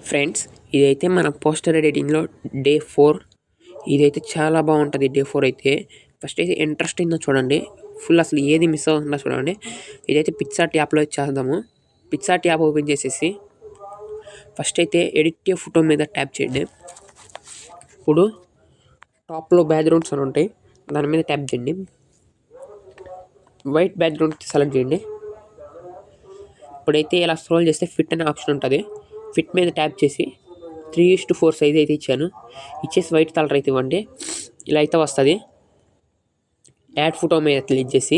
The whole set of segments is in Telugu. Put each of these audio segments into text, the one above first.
ఫ్రెండ్స్, ఇదైతే మన పోస్టర్ ఎడిటింగ్లో డే 4. ఇదైతే చాలా బాగుంటుంది. డే 4 అయితే ఫస్ట్ అయితే ఇంట్రెస్టింగ్గా చూడండి. ఫుల్ అసలు ఏది మిస్ అవ్వకుండా చూడండి. ఇదైతే పిక్సార్ట్ యాప్లో చేద్దాము. పిక్సార్ట్ యాప్ ఓపెన్ చేసేసి ఫస్ట్ అయితే ఎడిట్ ఫోటో మీద ట్యాప్ చేయండి. ఇప్పుడు టాప్లో బ్యాక్గ్రౌండ్స్ అని ఉంటాయి, దాని మీద ట్యాప్ చేయండి. వైట్ బ్యాక్గ్రౌండ్ సెలెక్ట్ చేయండి. ఇప్పుడైతే ఇలా స్క్రోల్ చేస్తే ఫిట్ అనే ఆప్షన్ ఉంటుంది. ఫిట్ మీద ట్యాప్ చేసి 3:4 సైజ్ అయితే ఇచ్చాను. ఇచ్చేసి వైట్ కలర్ అయితే ఇవ్వండి. ఇలా అయితే వస్తుంది. యాడ్ ఫోటో మీద క్లిక్ చేసి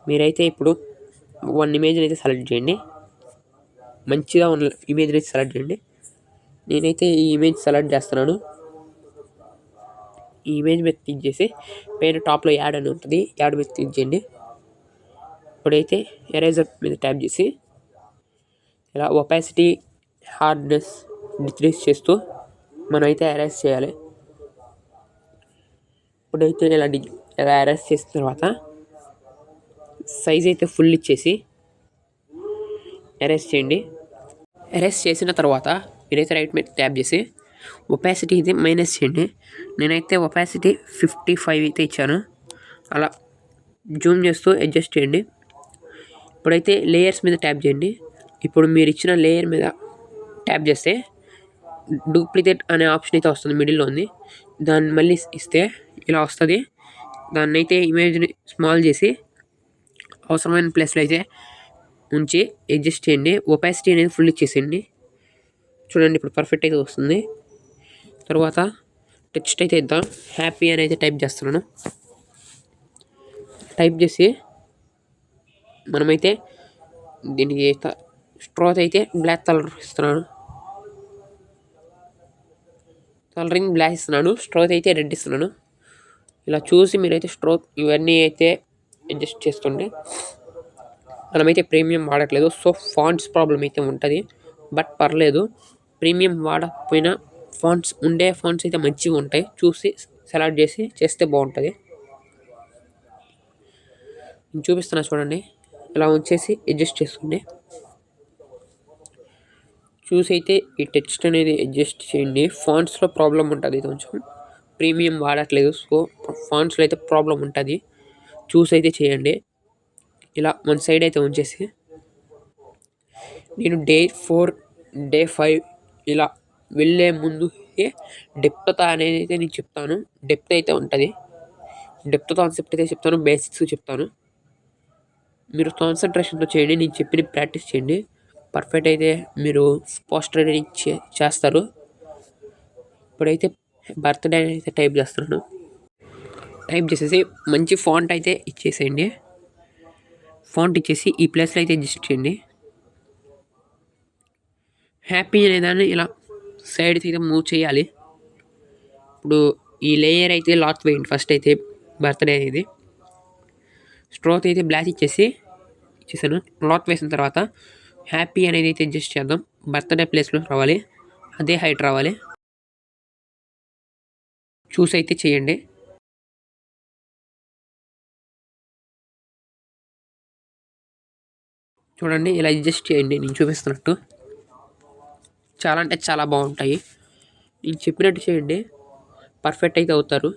మీరైతే ఇప్పుడు వన్ ఇమేజ్ని అయితే సెలెక్ట్ చేయండి. మంచిగా ఉన్న ఇమేజ్ని అయితే సెలెక్ట్ చేయండి. నేనైతే ఈ ఇమేజ్ సెలెక్ట్ చేస్తున్నాను. ఈ ఇమేజ్ మీద క్లిక్ చేసి పైన టాప్లో యాడ్ అని ఉంటుంది, యాడ్ మీద క్లిక్ చేయండి. ఇప్పుడైతే ఎరేజర్ మీద ట్యాప్ చేసి ఇలా ఒపాసిటీ, హార్డ్నెస్ డిక్రీజ్ చేస్తూ మనమైతే ఎరేజ్ చేయాలి. ఇప్పుడైతే ఇలా ఎరేజ్ చేసిన తర్వాత సైజ్ అయితే ఫుల్ ఇచ్చేసి ఎరేజ్ చేయండి. ఎరేజ్ చేసిన తర్వాత మీరైతే రైట్ మీద ట్యాప్ చేసి ఒపాసిటీ అయితే మైనస్ చేయండి. నేనైతే ఒపాసిటీ 55 అయితే ఇచ్చాను. అలా జూమ్ చేస్తూ అడ్జస్ట్ చేయండి. ఇప్పుడైతే లేయర్స్ మీద ట్యాప్ చేయండి. ఇప్పుడు మీరు ఇచ్చిన లేయర్ మీద ట్యాప్ చేస్తే డూప్లికేట్ అనే ఆప్షన్ అయితే వస్తుంది, మిడిల్లో ఉంది. దాన్ని మళ్ళీ ఇస్తే ఇలా వస్తుంది. దాన్ని అయితే ఇమేజ్ని స్మాల్ చేసి అవసరమైన ప్లేస్లో అయితే ఉంచి అడ్జస్ట్ చేయండి. ఒపాసిటీ అనేది ఫుల్ ఇచ్చేసేయండి. చూడండి, ఇప్పుడు పర్ఫెక్ట్ అయితే వస్తుంది. తర్వాత టెక్స్ట్ అయితే ఇద్దాం. హ్యాపీ అని అయితే టైప్ చేస్తున్నాను. టైప్ చేసి మనమైతే దీనికి స్ట్రోత్ అయితే బ్లాక్ కలర్ ఇస్తున్నాను. కలరింగ్ బ్లాక్ ఇస్తున్నాను. స్ట్రోత్ అయితే రెడ్ ఇస్తున్నాను. ఇలా చూసి మీరైతే స్ట్రోక్ ఇవన్నీ అయితే అడ్జస్ట్ చేస్తుండే. మనమైతే ప్రీమియం వాడట్లేదు, సో ఫాంట్స్ ప్రాబ్లం అయితే ఉంటుంది. బట్ పర్లేదు, ప్రీమియం వాడకపోయినా ఫాంట్స్ అయితే మంచిగా ఉంటాయి. చూసి సెలెక్ట్ చేసి చేస్తే బాగుంటుంది. నేను చూపిస్తున్నా చూడండి. ఇలా ఉంచేసి అడ్జస్ట్ చేస్తుండే. చూసి అయితే ఈ టెక్స్ట్ అనేది అడ్జస్ట్ చేయండి. ఫాంట్స్లో ప్రాబ్లం ఉంటుంది, కొంచెం ప్రీమియం వాడట్లేదు, సో ఫాంట్స్లో అయితే ప్రాబ్లం ఉంటుంది. చూసి అయితే చేయండి. ఇలా వన్ సైడ్ అయితే ఉంచేసి నేను డే 4, డే 5 ఇలా వెళ్ళే ముందు డెప్త్ అనేది అయితే నేను చెప్తాను. డెప్త్ అయితే ఉంటుంది. డెప్త్ కాన్సెప్ట్ అయితే చెప్తాను, బేసిక్స్ చెప్తాను. మీరు కాన్సన్ట్రేషన్తో చేయండి. నేను చెప్పిన ప్రాక్టీస్ చేయండి. పర్ఫెక్ట్ అయితే మీరు పోస్టర్ ఎడిటింగ్ చేస్తారు. ఇప్పుడైతే బర్త్డే అయితే టైప్ చేస్తున్నాను. టైప్ చేసేసి మంచి ఫాంట్ అయితే ఇచ్చేసేయండి. ఫాంట్ ఇచ్చేసి ఈ ప్లేస్లో అయితే అడ్జస్ట్ చేయండి. హ్యాపీ అనేదాన్ని ఇలా సైడ్ అయితే మూవ్ చేయాలి. ఇప్పుడు ఈ లేయర్ అయితే లాక్ వేయండి. ఫస్ట్ అయితే బర్త్డే అనేది స్ట్రోక్ అయితే బ్లాక్ ఇచ్చేసాను. లాక్ వేసిన తర్వాత హ్యాపీ అనేది అయితే అడ్జస్ట్ చేద్దాం. బర్త్డే ప్లేస్లో రావాలి, అదే హైట్ రావాలి. చూసి అయితే చేయండి. చూడండి, ఇలా అడ్జస్ట్ చేయండి. నేను చూపిస్తున్నట్టు చాలా అంటే చాలా బాగుంటాయి. నేను చెప్పినట్టు చేయండి, పర్ఫెక్ట్ అయితే అవుతారు.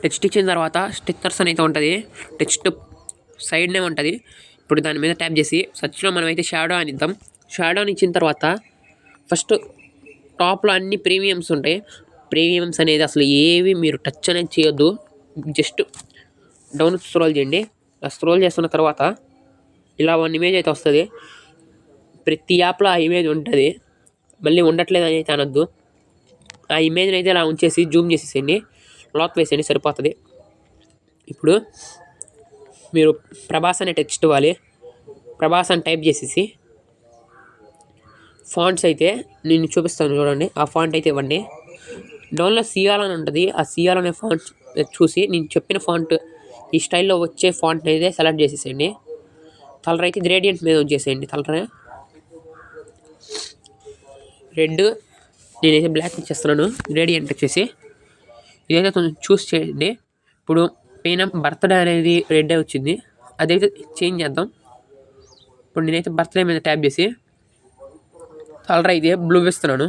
టెక్స్ట్ ఇచ్చిన తర్వాత స్టిక్కర్స్ అనేది ఉంటుంది. టెక్స్ట్ సైడ్నే ఉంటుంది. ఇప్పుడు దాని మీద ట్యాప్ చేసి సర్చ్లో మనమైతే షాడో అని ఇద్దాం. షాడోని ఇచ్చిన తర్వాత ఫస్ట్ టాప్లో అన్ని ప్రీమియమ్స్ ఉంటాయి. ప్రీమియమ్స్ అనేది అసలు ఏవి మీరు టచ్ అనేది చేయొద్దు. జస్ట్ డౌన్ స్క్రోల్ చేయండి. స్క్రోల్ చేస్తున్న తర్వాత ఇలా వన్ ఇమేజ్ అయితే వస్తుంది. ప్రతి యాప్లో ఆ ఇమేజ్ ఉంటుంది. మళ్ళీ ఉండట్లేదు అని అయితే అనొద్దు. ఆ ఇమేజ్ని అయితే ఇలా ఉంచేసి జూమ్ చేసేసేయండి. లాక్ వేసేయండి, సరిపోతుంది. ఇప్పుడు మీరు ప్రభాస్ అనే టెక్స్ట్ ఇవ్వాలి. ప్రభాస్ అని టైప్ చేసేసి ఫాంట్స్ అయితే నేను చూపిస్తాను చూడండి. ఆ ఫాంట్ అయితే ఇవ్వండి. డౌన్లో సిఆర్ అని ఉంటుంది. ఆ సిఆర్ అనే ఫాంట్ చూసి నేను చెప్పిన ఫాంట్ ఈ స్టైల్లో వచ్చే ఫాంట్ అయితే సెలెక్ట్ చేసేసేయండి. కలర్ అయితే గ్రేడియంట్ మీద వచ్చేసేయండి. కలర్ రెడ్, నేనైతే బ్లాక్ ఇచ్చేస్తున్నాను. గ్రేడియంట్ వచ్చేసి ఇదైతే కొంచెం చూస్ చేయండి. ఇప్పుడు పైన బర్త్డే అనేది రెడ్ వచ్చింది, అదైతే చేంజ్ చేద్దాం. ఇప్పుడు నేనైతే బర్త్డే మీద ట్యాప్ చేసి కలర్ అయితే బ్లూ వేస్తున్నాను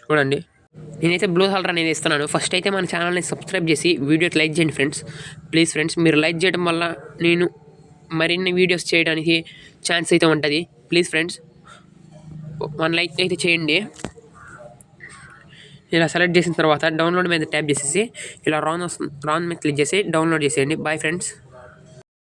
చూడండి. నేనైతే బ్లూ కలర్ అనేది ఇస్తున్నాను. ఫస్ట్ అయితే మన ఛానల్ని సబ్స్క్రైబ్ చేసి వీడియోకి లైక్ చేయండి ఫ్రెండ్స్. ప్లీజ్ ఫ్రెండ్స్, మీరు లైక్ చేయడం వల్ల నేను మరిన్ని వీడియోస్ చేయడానికి ఛాన్స్ అయితే ఉంటుంది. ప్లీజ్ ఫ్రెండ్స్ 1 లైక్ అయితే చేయండి. ఇలా సెలెక్ట్ చేసిన తర్వాత డౌన్లోడ్ మీద ట్యాప్ చేసేసి ఇలా రాన్ మీద క్లిక్ చేసి డౌన్లోడ్ చేసేయండి. Bye friends.